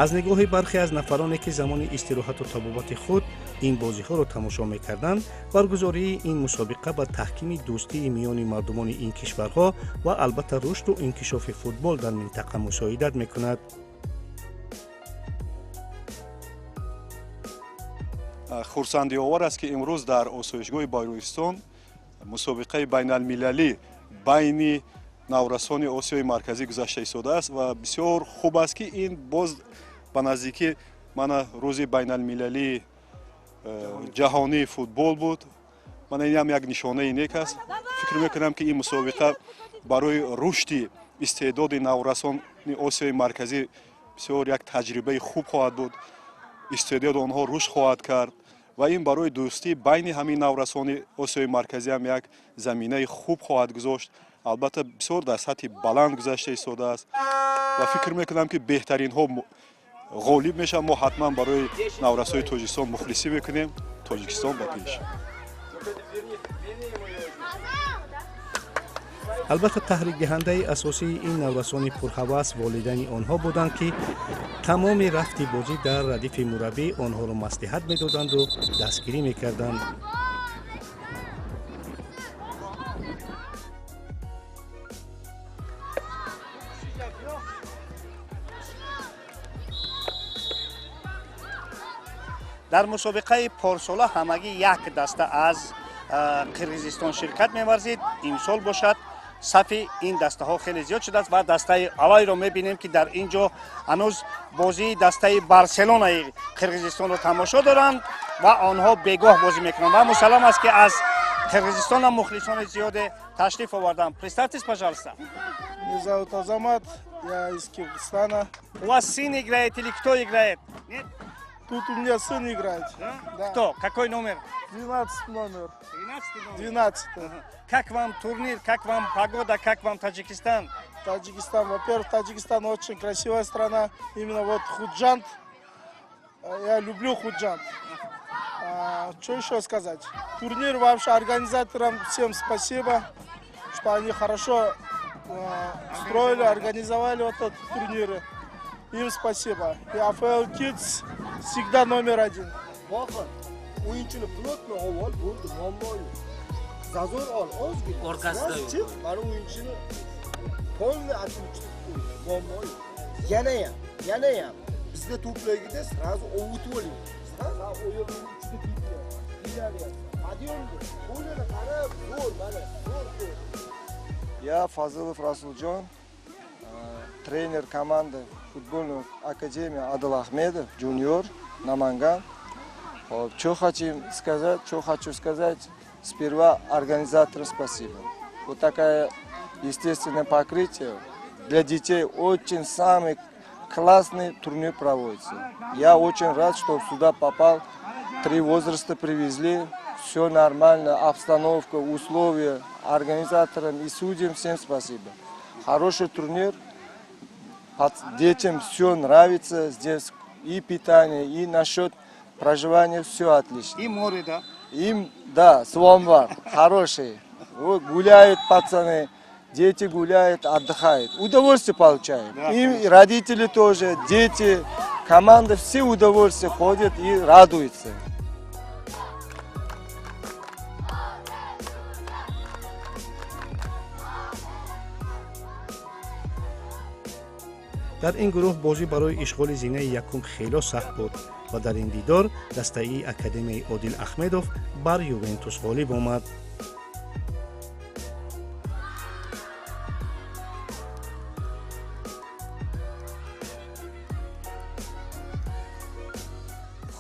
аз нигоҳи бархе аз нафароне ки замони истироҳату табобати худ ин бозиҳоро тамошо мекарданд, баргузории ин мусобиқа ба таҳкими дӯстии миёни мардумони ин кишварҳо ва албатта рушду инкишофи футбол дар минтақа мусоидат мекунад. хурсандиовар аст ки имрӯз дар осоишгоҳи байрӯистон мусобиқаи байналмилалӣ байни наврасони осиёи марказӣ гузашта истодааст ва бисёр хуб аст ки ин боз ба наздикӣ мана рӯзи байналмилалии ҷаҳонии футбол буд. мана инам як нишонаи нек аст. фикр мекунам ки ин мусобиқа барои рушди истеъдоди наврасони осиёи марказӣ бисёр як таҷрибаи хуб хоҳад буд. истеъдоди онҳо рушд хоҳад кард ва ин барои дӯстӣ байни ҳамин наврасони осиёи марказӣ ҳам як заминаи хуб хоҳад гузошт. албатта бисёр дар сатҳи баланд гузашта истодааст ва фикр мекунам ки беҳтаринҳо ғолиб мешаванд. мо ҳатман барои наврасои тоҷикистон мухлисӣ мекунем. тоҷикистон ба пеш. албатта таҳрикдиҳандаи асосии ин наврасони пурҳавас волидайни онҳо буданд ки тамоми рафти бозӣ дар радифи мураббӣ онҳоро маслиҳат медоданду дастгирӣ мекарданд. дар мусобиқаи порсола ҳамагӣ як даста аз қирғизистон ширкат меварзид. имсол бошад сафи ин дастаҳо хеле зиёд шудааст ва дастаи аввалро мебинем ки дар ин ҷо ҳанӯз бозии дастаи барселонаи қирғизистонро тамошо доранд ва онҳо бегоҳ бозӣ мекунанд ва мусаллам аст ки аз қирғизистонам мухлисони зиёде ташлиф оварданд. Представьтесь, пожалуйста. Меня зовут Азамат, я из Киргизстана. У вас сын играет или кто играет? Нет? Тут у меня сын играет. Да? Кто? Какой номер? 12 номер. 12 номер? 12. Как вам турнир, как вам погода, как вам Таджикистан? Таджикистан. Во-первых, Таджикистан очень красивая страна. Именно вот Худжанд. Я люблю Худжанд. Что еще сказать? Турнир вообще организаторам всем спасибо, что они хорошо строили, организовали вот этот турнир. Им спасибо. И AFL Kids всегда номер один. Bakın, oyuncunu plotla oval buldu, mambayı. Zazor al, az git. Orkasida Biraz yok. çık, bana oyuncunu polni atmıştık koydu, mambayı. Yana ya. Bizde toplaya gides, razı ovutu olayım. Sraz oyunun içinde gidiyor. İlerleyen. Hadi oldu. Oyunu kara zor, bana zor. Я Фазылов Расулджон, тренер команды футбольной академии Адыл Ахмедов, джуниор, Наманган. Что хочу сказать, сперва организаторам спасибо. Вот такое естественное покрытие для детей очень самый классный турнир проводится. Я очень рад, что сюда попал, 3 возраста привезли, все нормально, обстановка, условия, организаторам и судьям всем спасибо. Хороший турнир, детям все нравится, здесь и питание, и насчет проживания все отлично. И море, да? Им, да, свомбар, хороший. Вот гуляют пацаны, дети гуляют, отдыхают. Удовольствие получают. Да, И родители тоже, дети, команда, все удовольствие ходят и радуются. дар ин гурӯҳ бозӣ барои ишғоли зинаи якум хело сахт буд ва дар ин дидор дастаи академияи Одил Ахмедов бар Ювентус ғолиб омад.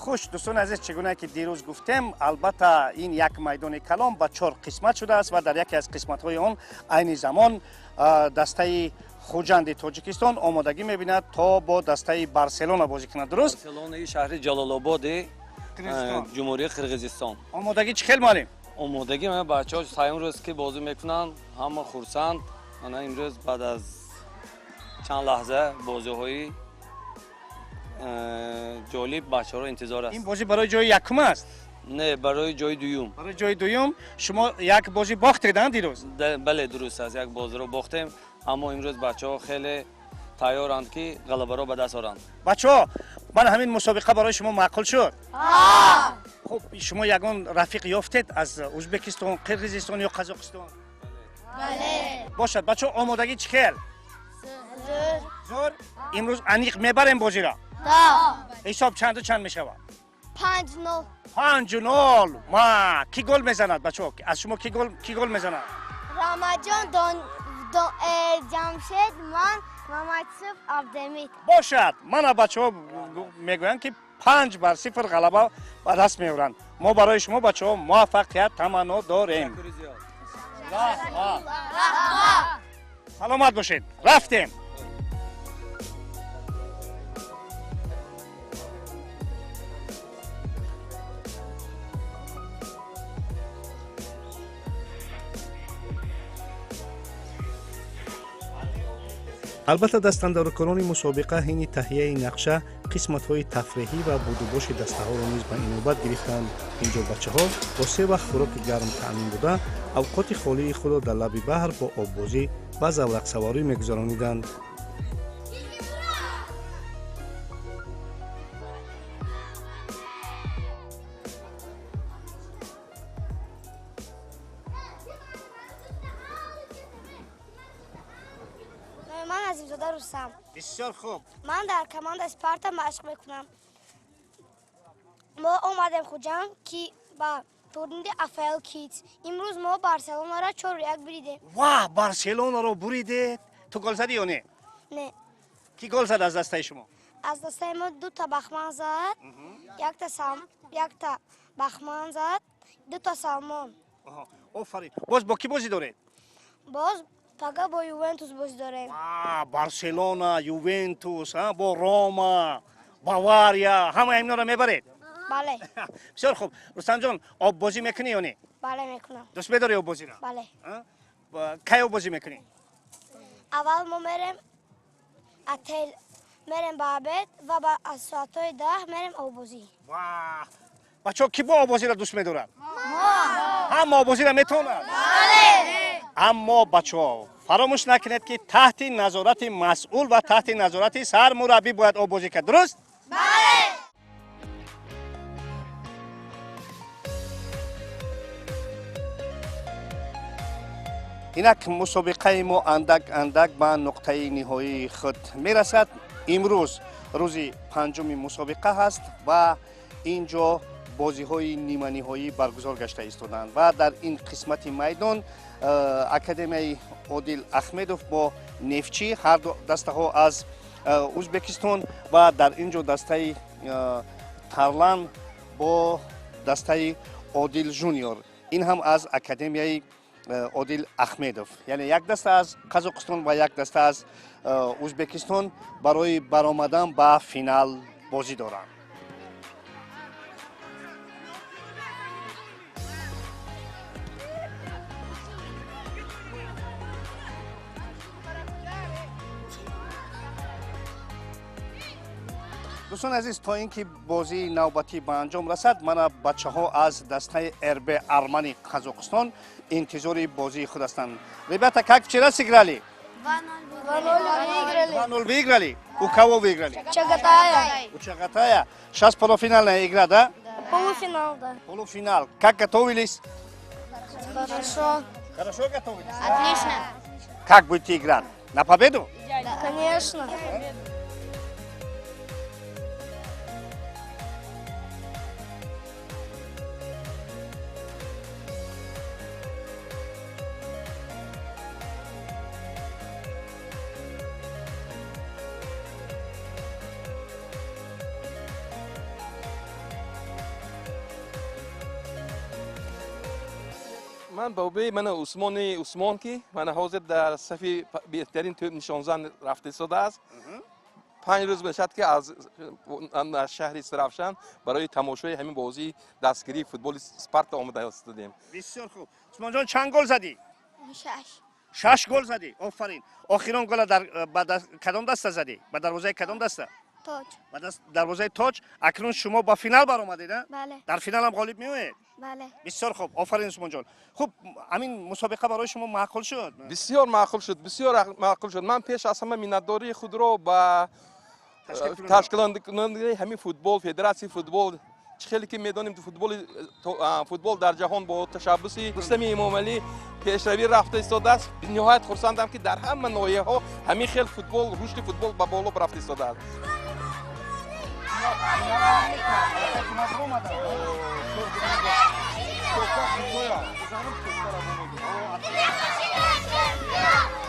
хуш дӯстони азиз, чӣ гуна ки дирӯз гуфтем, албатта ин як майдони калон ба 4 қисмат шудааст ва дар яке аз қисматҳои он айни замон дастаи Хуҷанди Тоҷикистон омодагӣ мебинад то бо дастаи Барселона бозӣ кунад. Дуруст? Барселонаи шаҳри Ҷалолободи ҷумҳурии Қирғизистон. Омодагӣ чӣ хел муаллим? Омодагӣ мана бачаҳо саюм рӯз ки бозӣ мекунанд, ҳама хурсанд. Мана имрӯз баъд аз чанд лаҳза бозиҳои ҷолиб бачаҳоро интизор аст. Ин бозӣ барои ҷои якум аст? Не, барои ҷои дуюм. Барои ҷои дуюм шумо як бозӣ бохтед дирӯз? Бале, дуруст аст, як бозиро бохтем, аммо имрӯз бачаҳо хеле тайёранд ки ғалабаро ба даст оранд. бачаҳо ман ҳамин мусобиқа барои шумо маъқул шуд? хуб шумо ягон рафиқ ёфтед аз ӯзбекистон, қирғизистон ё қазоқистон? бошад бачаҳо омодагӣ чӣ хел? зур имрӯз аниқ мебарем бозиро? ҳисоб чанду чанд мешавад? 5-0. 5-0. ма ки гол мезанад бачаҳо? аз шумо ки гол мезанад? Рамаҷон Ҷамшед, ман Мамадсуф Абдемид. бошад мана бачаҳо мегӯянд ки 5-0 ғалаба ба даст меоранд. мо барои шумо бачаҳо муваффақият таманно дорем. саломат бошед. рафтем. албатта дастандоркорони мусобиқа ҳини таҳияи нақша қисматҳои тафреҳӣ ва будубоши дастаҳоро низ ба инобат гирифтанд. инҷо бачаҳо бо 3 вақт хӯроки гарм таъмин буда авқоти холии худро дар лаби баҳр бо оббозӣ ва заврақсаворӣ мегузарониданд. Ман Азимзода Рустам. бисёр хуб. Ман дар командаи Спарта машқ мекунам. Мо омадем Хуҷанд ки ба турнири AFL Kids. Имрӯз мо Барселонаро 4-1 буридем. ваҳ барселонаро буридед? ту гол задӣ ё не? Не. ки гол зад аз дастаи шумо? Аз дастаи мо 2 бахман зад, якта бахман зад, 2 салмон. офарин. боз бо ки бозӣ доред? Боз фақат бо Ювентус бозӣ дорем. барселона, ювентус, бо рома, бавария, ҳама ҳаминоро мебаред? Бале. бисёр хуб. рустамҷон оббозӣ мекунӣ ё не? Бале мекунам. дӯст медорӣ оббозиро? Бале. кай оббозӣ мекунӣ? аввал мо мерем отел, мерем ба обед ва ба аз соатҳои 10 мерем оббозӣ. бачаҳо ки бо оббозиро дӯст медорад? ҳама оббозиро метавонад? аммо бачаҳо фаромӯш накунед ки таҳти назорати масъул ва таҳти назорати сармураббӣ бояд оббозӣ кард. дуруст? инак мусобиқаи мо андак ба нуқтаи ниҳоии худ мерасад. имрӯз рӯзи 5-уми мусобиқа ҳаст ва инҷо бозиҳои ниманиҳоӣ баргузор гашта истоданд ва дар ин қисмати майдон академияи Одил Ахмедов бо Нефчи ҳар ду дастаҳо аз ӯзбекистон ва дар инҷо дастаи Тарлан бо дастаи Одил Жуниор, ин ҳам аз академияи Одил Ахмедов, яъне як даста аз Қазоқистон ва як даста аз ӯзбекистон барои баромадан ба финал бозӣ доранд. дӯстон азиз, то ин ки бозии навбатӣ ба анҷом расад, мана бачаҳо аз дастаи РБ Армани Қазоқистон интизори бозии худ ҳастанд. Ребята, как вчера сыграли? 2-0 выиграли. У кого выиграли? У Чагатая. Сейчас полуфинальная игра, да? Полуфинал, да. Полуфинал. Как готовились? Хорошо. Хорошо готовились? Отлично. Как будете играть? На победу? Конечно. من بابی من عثمان کی من حاضر در صفی بهترین نشانزن رفته شده است. 5 روز باشد که از شهر سرافشان برای تماشای همین بازی دستگیری فوتبال اسپارتا آمده هستیم. بسیار خوب. عثمان جان چند گل زدی؟ 6 گل زدی. آفرین. آخرین گل در کدام دسته زدی؟ به دروازه کدام دسته؟ توج. و دروازه تاج اکنون شما با فینال برآمدید ها؟ بله در فینال هم غالب میوید. بله. بسیار خوب، آفرین عثمان جان. خب همین مسابقه برای شما معقول شد؟ بسیار معقول شد، بسیار معقول شد. من پیش از همه منتداری خود را با تشکیل‌دهنده همین فوتبال، فدراسیون فوتبال، خیلی که میدانیم فوتبال در جهان با تشبث رستم امامعلی پیشروی رفته ایستاده است. نهایت خرسندم که در همه ناحیه‌ها همین خیلی فوتبال، رشد فوتبال به بالا رفته ایستاده است.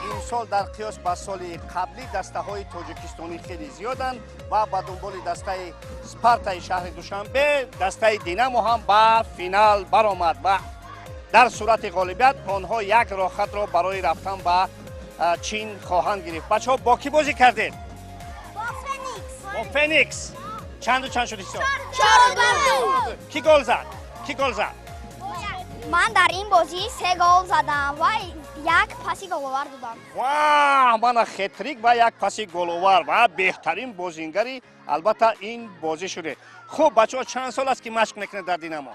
این سال در قیاس با سال قبلی دسته های تاجیکستانی خیلی زیادند و با دنبال دسته سپارتای شهر دوشنبه دسته دینامو هم با فینال برآمد و در صورت غالبیت آنها یک راه خط را برای رفتن به چین خواهند گرفت. بچه‌ها با کی بازی کردید؟ با فنیکس. چند و چند شد حساب؟ 4-2. کی گل زد؟ کی گل زد؟ من در این بازی 3 گل زدم و یک پاسی گل‌آور دادم. واه، من خطریک و یک پاسی گل‌آور و بهترین بازیگری البته این بازی شده. خب بچه‌ها چند سال است که مشق میکنید در دینامو؟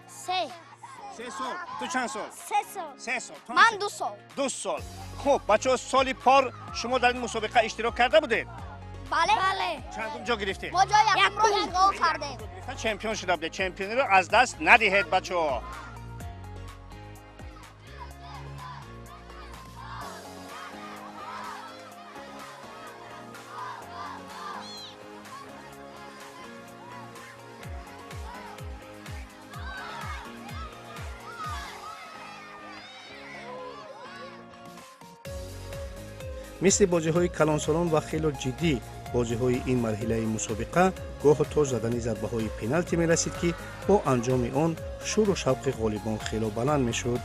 3 سال. تو چند سال؟ سال. سال. من 2 سال. 2 سال. خب بچه‌ها سالی پار شما در این مسابقه اشتراک کرده بودید؟ بله. چندم جا گرفتید؟ ما جای یکم رو یک گل کردیم. چمپیون شده بودید. چمپیونی رو از دست ندهید بچه‌ها. مثل بازی‌های کلانسالان و خیلی جدی بازی‌های این مرحله مسابقه گاه تا زدن ضربه‌های پنالتی می‌رسید که با انجام آن شور و شوق غالبان خیلی بلند می‌شد.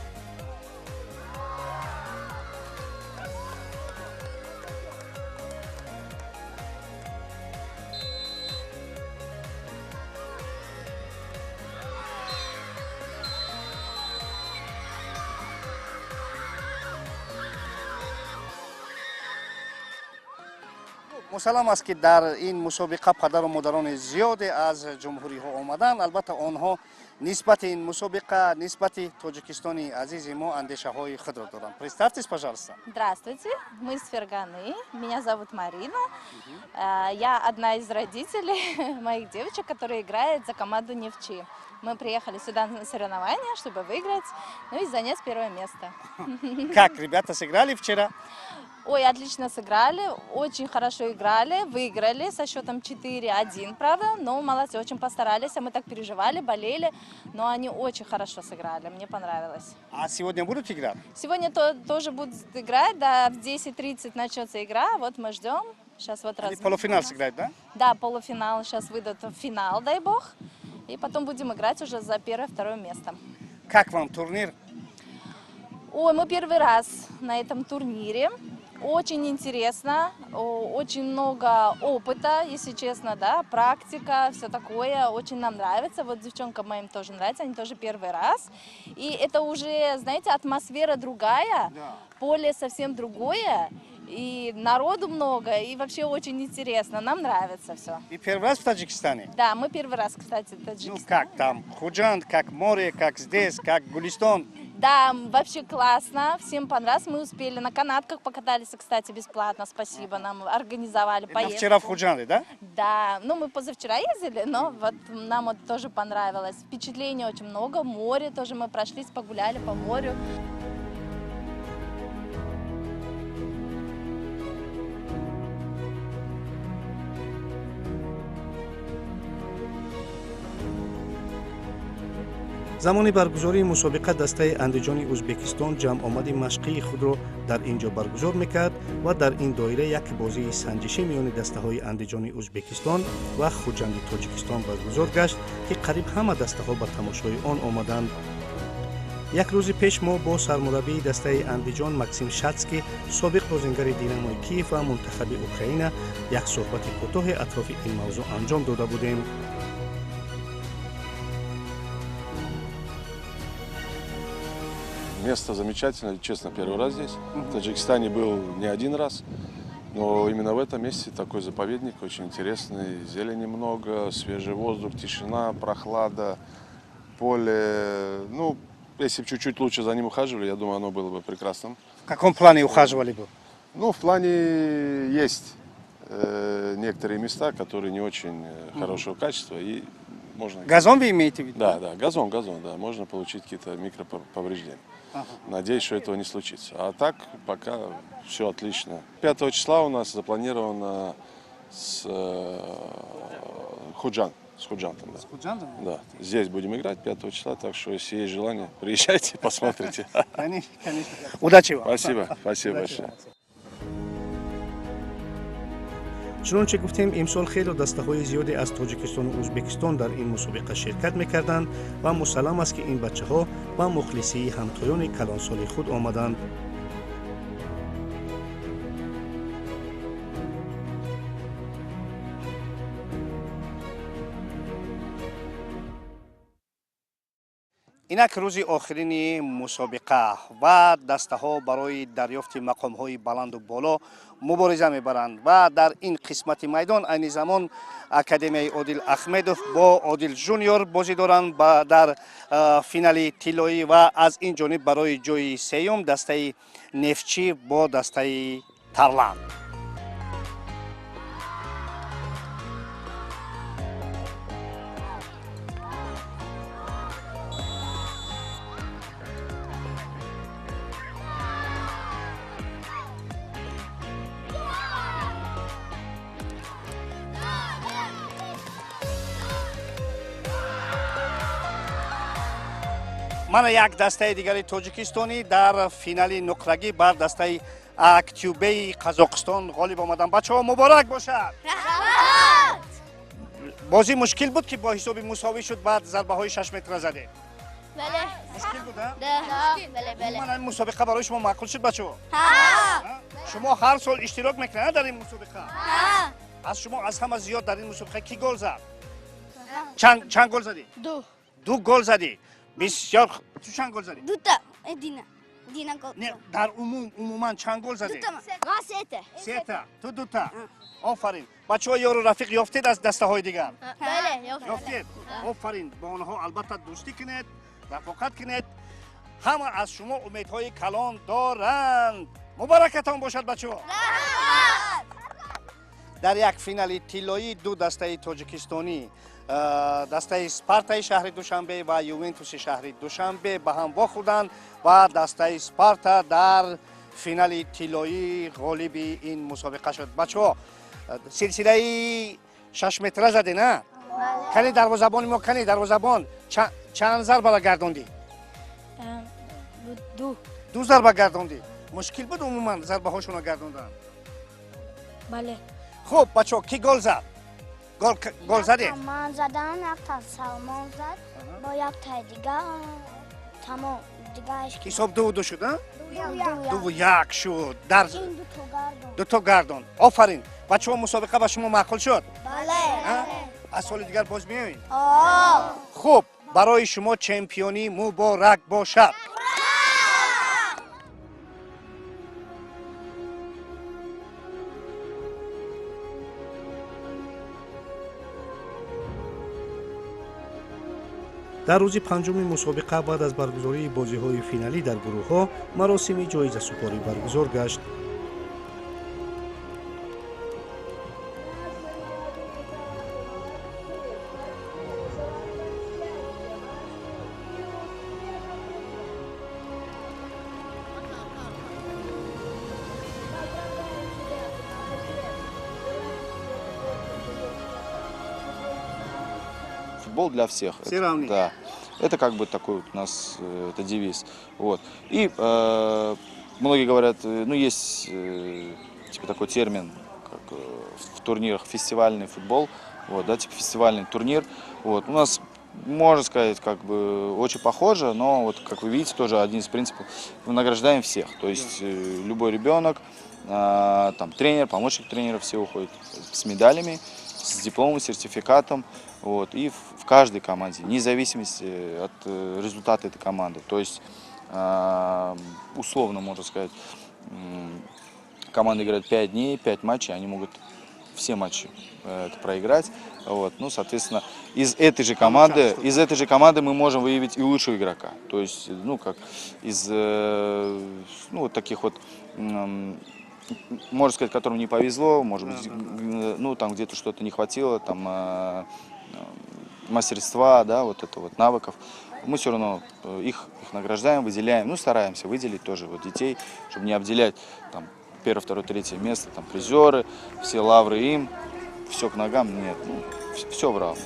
مسلم است که در این مسابقه پدر و مادران زیادی از جمهوری ها آمدن. البته آنها نسبت این مسابقه نسبت تاجیکستانی عزیز ما اندیشه های خود را دارند. Представьтесь, пожалуйста. Здравствуйте, мы из Ферганы, меня зовут Марина. Я одна из родителей моих девочек, которая играет за команду Нефчи. Мы приехали сюда на соревнования, чтобы выиграть, ну и занять первое место. Как ребята сыграли вчера? Ой, отлично сыграли, очень хорошо играли, выиграли со счетом 4-1, правда, но молодцы, очень постарались, а мы так переживали, болели, но они очень хорошо сыграли, мне понравилось. А сегодня будут играть? Сегодня тоже будут играть, да, в 10:30 начнется игра, вот мы ждем. Сейчас вот Они полуфинал сыграют, да? Да, полуфинал, сейчас выйдут в финал, дай бог, и потом будем играть уже за первое-второе место. Как вам турнир? Ой, мы первый раз на этом турнире. Очень интересно, очень много опыта, если честно, да, практика, все такое, очень нам нравится. Вот девчонкам моим тоже нравится, они тоже первый раз. И это уже, знаете, атмосфера другая, Да. поле совсем другое, и народу много, и вообще очень интересно, нам нравится все. И первый раз в Таджикистане? Да, мы первый раз, кстати, в Ну Таджикистане. как там? Худжанд, как море, как здесь, как Гулистон? Да, вообще классно, всем понравилось. Мы успели на канатках покатались, кстати, бесплатно, спасибо, нам организовали Это поездку. вчера в Худжанде, да? Да, ну мы позавчера ездили, но вот нам вот тоже понравилось. Впечатлений очень много, море тоже мы прошлись, погуляли по морю. زمان برگزاری مسابقه دسته اندیجان ازبکستان جمع آمدی مشقی خود را در اینجا برگزار میکرد و در این دایره یک بازی سنجشی میان دسته های اندیجان ازبکستان و خوجند تاجیکستان برگزار گشت که قریب همه دسته ها به تماشای آن آمدند. یک روز پیش ما با سرمربی دسته اندیجان مکسیم شاتسکی سابق بازیگر دیناموی کیف و منتخب اوکراین یک صحبت کوتاه اطراف این موضوع انجام داده بودیم. Место замечательное, честно, первый раз здесь. В Таджикистане был не один раз. Но именно в этом месте такой заповедник очень интересный. Зелени много, свежий воздух, тишина, прохлада, поле. Ну, если бы чуть-чуть лучше за ним ухаживали, я думаю, оно было бы прекрасным. В каком плане ухаживали бы? Ну, в плане есть некоторые места, которые не очень хорошего качества, и можно... Газон вы имеете в виду? Да, газон, да, можно получить какие-то микроповреждения. Надеюсь, что этого не случится. А так, пока все отлично. 5 числа у нас запланировано с Худжантом. Да. С Худжантом? Да, здесь будем играть 5 числа, так что, если есть желание, приезжайте, посмотрите. Конечно. Удачи вам. Спасибо большое. чунонче гуфтем имсол хело дастаҳои зиёде аз тоҷикистону ӯзбекистон дар ин мусобиқа ширкат мекарданд ва мусаллам аст ки ин бачаҳо ба мухлисии ҳамтоёни калонсоли худ омаданд. инак рӯзи охирини мусобиқа ва дастаҳо барои дарёфти мақомҳои баланду боло мубориза мебаранд ва дар ин қисмати майдон айни замон академияи Одил Ахмедов бо Одил Жуниор бозӣ доранд дар финали тиллоӣ ва аз ин ҷониб барои ҷои сеюм дастаи Нефтчӣ бо дастаи Тарлан. мана як дастаи дигари тоҷикистонӣ дар финали нуқрагӣ бар дастаи Актюбеи Қазоқистон ғолиб омаданд. бачаҳо муборак бошад. бозӣ мушкил буд ки бо ҳисоби мусовӣ шуд баъд зарбаҳои 6 метра задед? мушкил буд? умуман ин мусобиқа барои шумо маъқул шуд бачаҳо? шумо ҳар сол иштирок мекунед дар ин мусобиқа? аз шумо аз ҳама зиёд дар ин мусобиқа ки гол зад? чанд гол задӣ? ду гол задӣ. бисёр. ту чанд гол задӣ? Дина гол. Не, дар умуман чанд гол задӣ? Сета. Ту дута. Офарин. бачаҳо ёру рафиқ ёфтед аз дастаҳои дигар? ёфтед. офарин. бо онҳо албатта дӯстӣ кунед, рафоқат кунед. ҳама аз шумо умедҳои калон доранд. муборакатон бошад бачаҳо. дар як финали тиллоӣ ду дастаи тоҷикистонӣ дастаи Спартаи шаҳри Душанбе ва Ювентуси шаҳри Душанбе ба ҳам вохӯрданд ва дастаи Спарта дар финали тиллоӣ ғолиби ин мусобиқа шуд. бачаҳо силсилаи 6 метра заде на? кани дарвозабони мо кани дарвозабон чанд зарба гардондӣ? ду зарба гардондӣ. мушкил буд умуман зарбаҳошонро гардондан? бале. хуб бачаҳо ки гол зад? гол заде? ман задам, якта Салмон зад, бо якта дигар тамом. ҳисоб 2-2 шуд, а? 2-1 шуд. дар ин дуто гардон. офарин. бачаҳо мусобиқа ба шумо маъқул шуд? бале. аз соли дигар боз меоед? хуб, барои шумо чемпионӣ муборак бошад. дар рӯзи панҷуми мусобиқа баъд аз баргузории бозиҳои финалӣ дар гурӯҳҳо маросими ҷоизасупорӣ баргузор гашт. Футбол для всех. Все равны. Да. Это как бы такой вот у нас это девиз. Вот. И многие говорят, ну есть типа такой термин, как в турнирах фестивальный футбол, вот, да, типа фестивальный турнир. Вот. У нас, можно сказать, как бы очень похоже, но вот как вы видите, тоже один из принципов, мы награждаем всех. То есть любой ребенок, там тренер, помощник тренера, все уходят с медалями, с дипломом, сертификатом. Вот, и в каждой команде, вне зависимости от результата этой команды. То есть, условно, можно сказать, команда играет 5 дней, 5 матчей, они могут все матчи проиграть. Вот. Ну, соответственно, из этой же команды мы можем выявить и лучшего игрока. То есть, ну, как из вот таких вот, можно сказать, которым не повезло, может быть, ну, там где-то что-то не хватило, там мастерства, да, вот это вот навыков. Мы все равно их награждаем, выделяем, ну, стараемся выделить тоже вот детей, чтобы не обделять там первое, второе, третье место, там призеры, все лавры им, все к ногам, нет, ну, все в равных.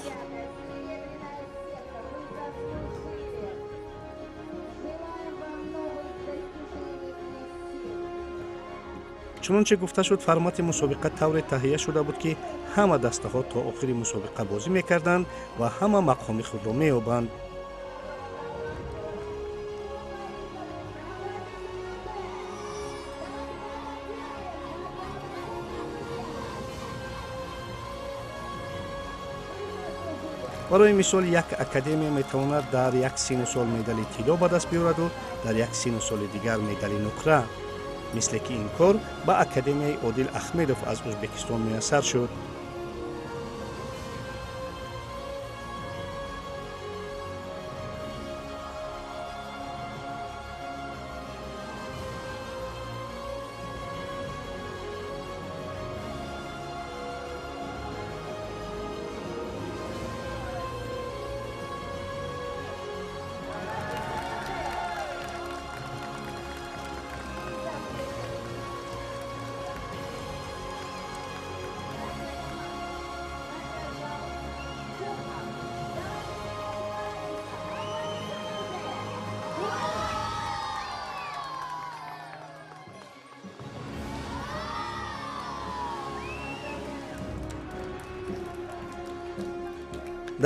чунонче гуфта шуд, формати мусобиқа тавре таҳия шуда буд ки ҳама дастаҳо то охири мусобиқа бозӣ мекарданд ва ҳама мақоми худро меёбанд. барои мисол як академия метавонад дар як сину сол медали тилло ба даст биёраду дар як сину соли дигар медали нуқра. мисле ки ин кор ба академияи одил ахмедов аз ӯзбекистон муяссар шуд.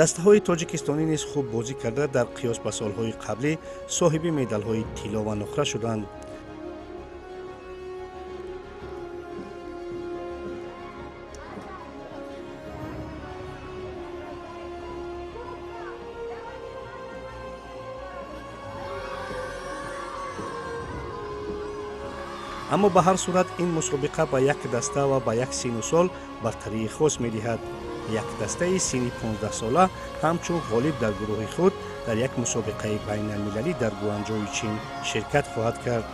дастаҳои тоҷикистонӣ низ хуб бозӣ карда дар қиёс ба солҳои қаблӣ соҳиби медалҳои тилло ва нуқра шуданд. аммо ба ҳар сурат ин мусобиқа ба як даста ва ба як сину сол бартарии хос медиҳад. як дастаи сини 15 сола ҳамчун ғолиб дар гурӯҳи худ дар як мусобиқаи байналмилалӣ дар гуанҷои чин ширкат хоҳад кард.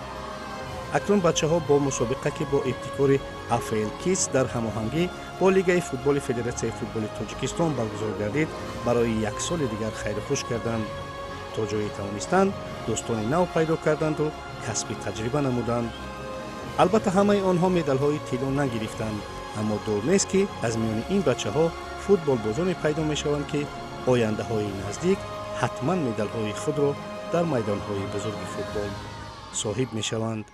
акнун бачаҳо бо мусобиқа ки бо ибтикори AFL Kids дар ҳамоҳангӣ бо лигаи футболи федератсияи футболи тоҷикистон баргузор гардид барои як соли дигар хайрухуш карданд. то ҷое тавонистанд дӯстони нав пайдо карданду касби таҷриба намуданд. албатта ҳамаи онҳо медалҳои тилло нагирифтанд, аммо дур нест ки аз миёни ин бачаҳо футболбозоне пайдо мешаванд ки ояндаҳои наздик ҳатман медалҳои худро дар майдонҳои бузурги футбол соҳиб мешаванд.